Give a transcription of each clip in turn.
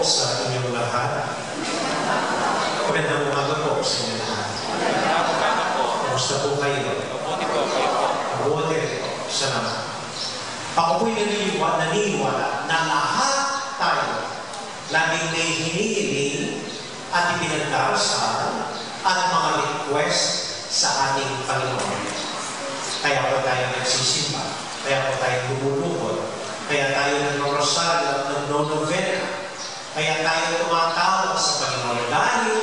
sa inyong lahat. Magandang umaga po sa inyong lahat. Kumusta po kayo? Mabuti po. Salamat. Ako po'y naniniwala na lahat tayo laging may hinihiling at ipinagdarasal at mga request sa ating Panginoon. Kaya po tayo nagsisimba, kaya po tayo lumulukod, kaya tayo nag-rosal at nag-novena, kaya tayo tumatawag sa Panginoon dahil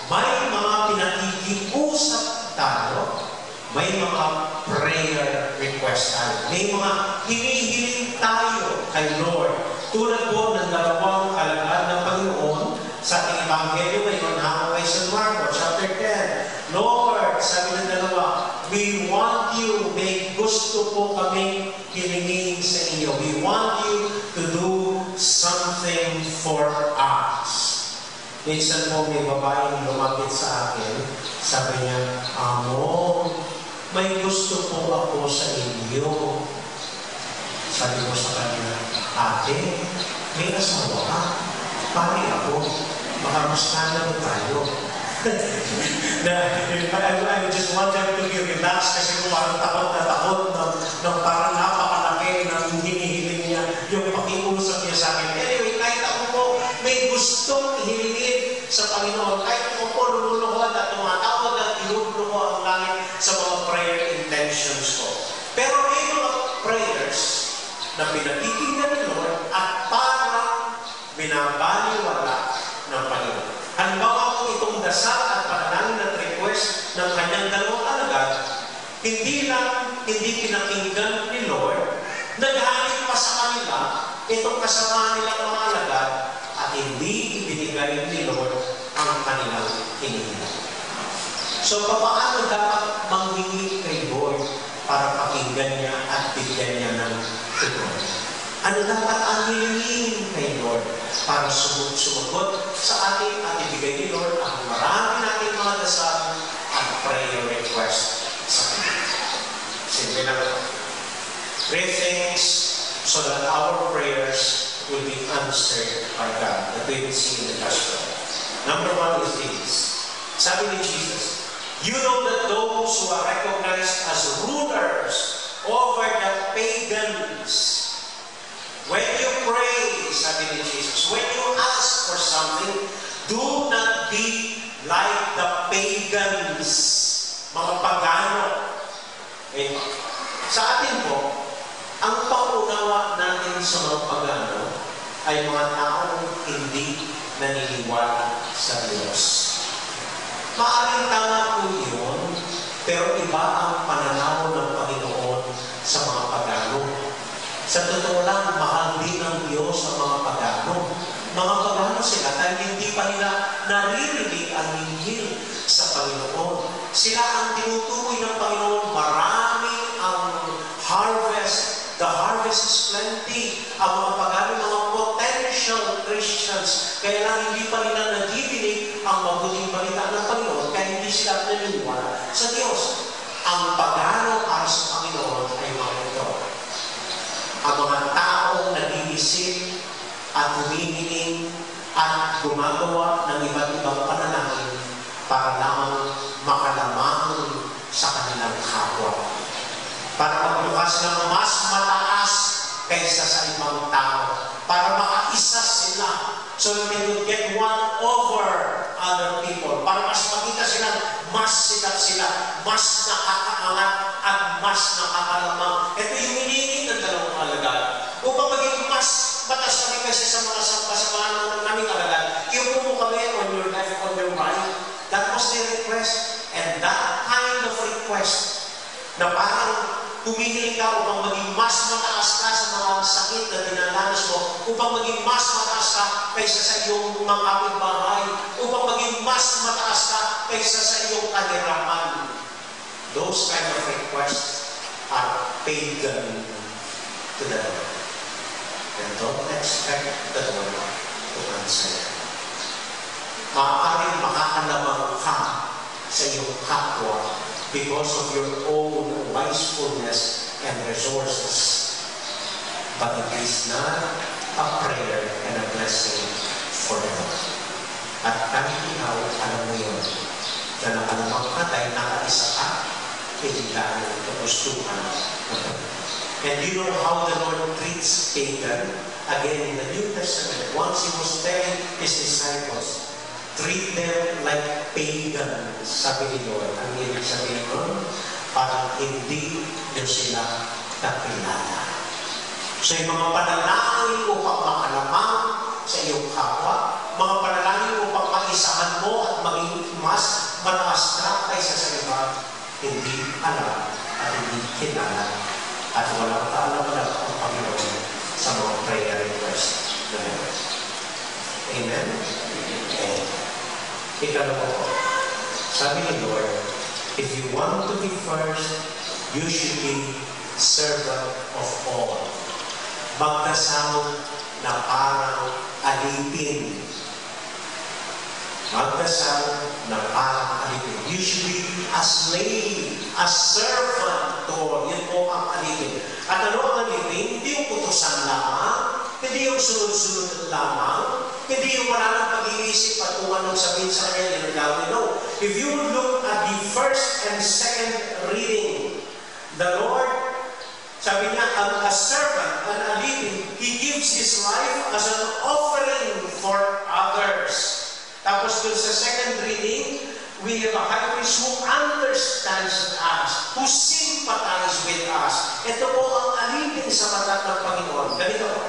may mga pinakikiusap tayo, may mga prayer request tayo, may mga hinihiling tayo kay Lord. Tulad po ng dalawang alagad ng Panginoon sa ating Ebanghelyo ngayon, hanggang kay St. Marcos, chapter 10. Lord, sabi ng dalawa, we want you, may gusto po kami hilingin sa inyo. We want you to do something for us. Minsan po may babaeng lumapit sa akin, sabi niya, Amo, may gusto po ako sa inyo. Sabi ko sa kanya, Ate, may asawa ka. Pari ako. Makamusta na tayo. I just want them to be relaxed kasi kung parang takot ng parang napakalaki ng hinihiling niya, yung pakiusap niya sa akin. Anyway, kahit ako po may gustong hilingin sa Panginoon, kahit ako po lululuhod at tumatawag at iluluho ang langit sa mga prayer intentions ko. Pero may mga prayers na pinatitignan ni Lord at parang binabaliwala ng Panginoon. Halimbawa po itong dasal at panalangin at request ng kanyang dalawang alagad, hindi pinakinggan ni Lord, naghahanap pa sa kanila itong kasama nilang mga alagad at hindi ibinigay ni Lord ang kanilang hinihiling. So, paano dapat manghingi kay Lord para pakinggan niya at bigyan niya ng tugon? Ano dapat ang hilingin kay Lord para sumagot sa ating at ibigay ni Lord ang marami nating mga dasal at prayer request sa Kanya? Simple lang ito. 3 things so that our prayers will be answered by God that we will see in the Gospel. Number 1 is this. Sabi ni Jesus, you know that those who are recognized as rulers over the pagans, when you pray, sabi ni Jesus, when you ask for something, do not be like the pagans, mga pagano. Okay? Sa atin po, ang paunawa natin sa mga pagano ay mga taong hindi naniniwala sa Diyos. Maaring tama po yun, pero iba ang pananaw ng Panginoon sa mga pagano. Sa totoo lang, mahal din ng Diyos sa mga pagano. Mga pagano sila dahil hindi pa nila naririnig ang injil sa Panginoon. Sila ang tinutukoy ng Panginoon. Marami ang harvest. The harvest is plenty. Ang mga pagano, mga potential Christians. Kaya lang hindi pa nila nadidinig ang mabuting balita ng Panginoon kaya hindi sila naniniwala sa Diyos. Ang pagano para sa Panginoon ay mga ito. Ang mga taong nag-iisip at humihiling at gumagawa ng iba't ibang panalangin para lamang makalamang sa kanilang kapwa. Para magbukas ng mas mataas kaysa sa ibang tao. Para makaisa sila so that they will get one over other people. Para mas makita silang mas sikat sila, mas nakakaangat at mas nakakalamang. Ito yung hinihingi ng dalawang alagad. Upang maging mas batas kami kasi sa mga kasamahan ng naming alagad, iupo mo kami on your left, on your right. That was the request. And that kind of request na parang humihiling ka upang maging mas mataas ka sa mga sakit na dinadanas mo, upang maging mas mataas ka kaysa sa iyong mga kapitbahay, upang maging mas mataas ka kaysa sa iyong kahirapan. Those kind of requests are pagan to the Lord. And don't expect the Lord to answer. Maaaring makakalamang ka sa iyong kapwa because of your own wisefulness and resources. But it is not a prayer and a blessing dahil kagustuhan. And you know how the Lord treats pagan? Again, in the New Testament, once He was telling His disciples, treat them like pagans, sabi ni Lord. Ang ibig sabihin nun, parang hindi nyo sila kakilala. So yung mga panalangin upang makalamang sa iyong kapwa, mga panalangin upang maisahan mo at maging mas mataas ka kaysa sa iba, hindi alam at hindi kilala at walang kaalam-alam ang Panginoon sa mga prayer request na meron. Amen? And ikalawa po, sabi ni Lord, if you want to be first, you should be servant of all. Magdasal na parang alipin. Magdasal na parang alipin. You should be a slave, a servant to all. Yan po ang alipin. At ano ang alipin? Hindi yung putusan lamang, hindi yung sunod-sunod lamang, hindi yung wala nang pag-iisip at kung anong sabihin sa kanya, yung gawin. No. If you look at the first and second reading, the Lord, sabi niya, a servant, an alipin, he gives his life as an offering for others. Tapos dun sa second reading, we have a high priest who understands us, who sympathizes with us. Ito po ang alipin sa mata ng Panginoon. Ganito po,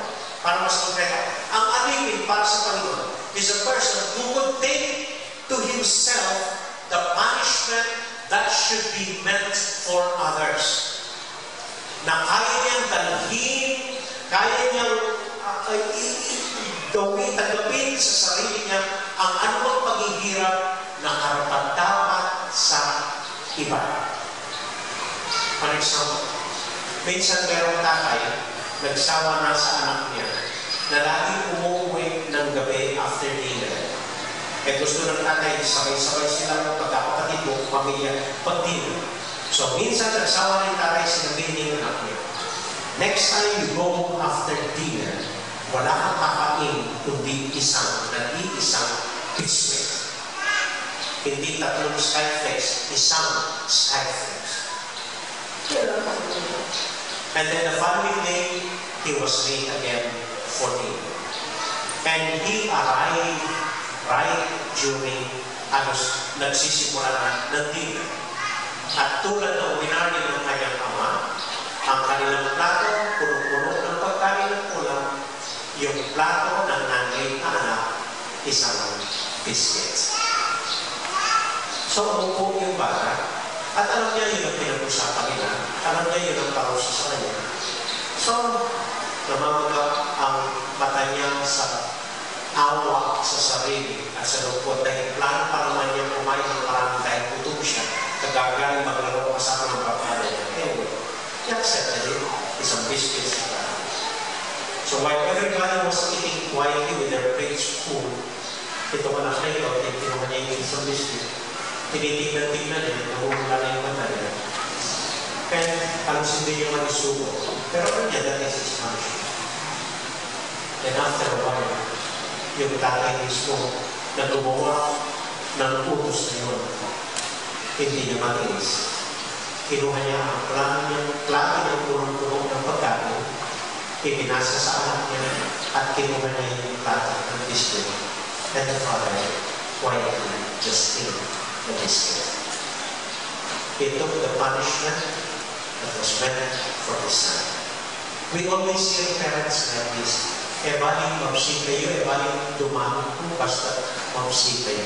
para mas konkreto. Ang alipin para sa Panginoon is a person who would take to himself the punishment that should be meant for others. Na kaya niyang dalhin, kaya niyang tanggapin sa sarili niya ang anumang paghihirap na karapat-dapat sa iba. For example, minsan merong tatay, nagsawa na sa anak niya, na laging umuwi ng gabi after dinner. Eh gusto ng tatay, sabay-sabay silang pagkakapatid mo, pamilya, pag-dinner. So, minsan nagsawa ng tatay, sinabihin ng anak niya, next time you go home after dinner, wala kang kakain kundi nag-iisang biscuit. Hindi tatlong skyflakes, isang skyflakes. And then the following day, he was late again for dinner. And he arrived right during, nagsisimula na ng dinner. At tulad ng winarni ng kanyang ama, ang kanilang plato, punong-puno ng pagkain ng ulam, yung plato ng nanay na anak, isang biscuits. So, umupo yung bata, at alam niya yun ang pinag-usapan nila, alam niya yun ang parusa sa kanya. So, namamaga ang mata niya sa awa sa sarili at sa lupot dahil plano pa naman niya kumain ng marami dahil gutom siya. Kagagaling maglaro kasama ng papaya niya. Anyway, he accepted it. Isang biscuits na parang. So while everybody was eating quietly with their plates full, ito anak na ito, kinuha niya yung isang biscuit. Tinitignan-tignan niya, nahuhula na yung mata niya. Kaya halos hindi niya manisubo. Pero kanya, that is his punishment. And after a while, yung tatay mismo na gumawa ng utos na yun, hindi niya matiis. Kinuha niya ang plato ng punong-punong ng pagkain, ipinasa sa anak niya, at kinuha niya yung plato ng biscuit. And the father quietly just ate the biscuit. He took the punishment that was meant for his son. We always hear parents like this. Baling mapsi kayo, baling dumami po, basta mapsi kayo.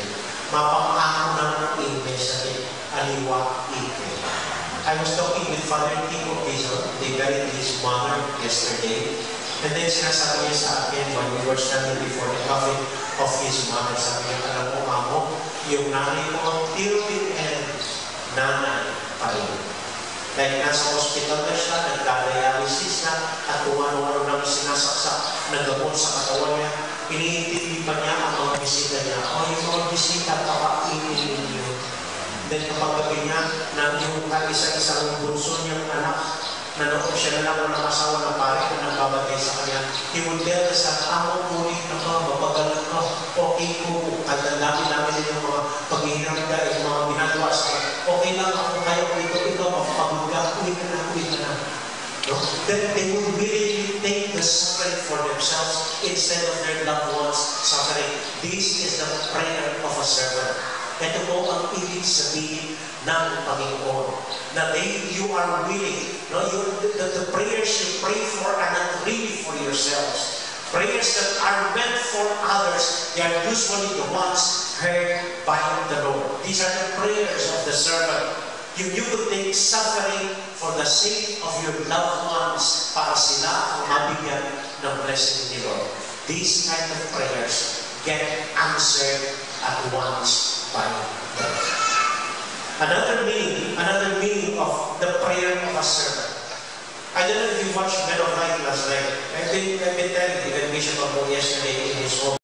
Mapang-ako na ng image sa aliwa ito. I was talking with Father Tico Pizzo. They buried his mother yesterday. And then sinasabi niya sa akin when we were standing before the coffin of his mother, sabi niya, alam mo, Mamo, yung nanay ko until the end, nanay pa rin. Dahil nasa hospital na siya, nagka-dialysis na, at kung ano-ano nang sinasaksak, naggamot sa katawan niya, iniintindi pa niya ang mga bisita niya. Yung mga bisita, pakainin niyo. Then kapag gabi niya, na yung isa-isang bunso niyang anak, nanood siya na lang ng asawa ng pare na nagbabagay sa kanya, he would tell us that, ngunit na ka, mapagalan ka, okay po, at ang dami-dami din yung mga paghihirap dahil mga binagawa sa okay lang ako, kaya ko ito, ikaw, that they would willingly take the suffering for themselves instead of their loved ones suffering. This is the prayer of a servant. Ito po ang ibig sabihin ng Panginoon. Na you are willing. No, the prayers you pray for are not really for yourselves. Prayers that are meant for others, they are usually the ones heard by the Lord. These are the prayers of the servant. You could take suffering for the sake of your loved ones para sila ang mabigyan ng blessing ni Lord. These kind of prayers get answered at once by God. Another meaning of the prayer of a servant. I don't know if you watched Men of Light last night. I've been telling even Bishop Abong yesterday in his home.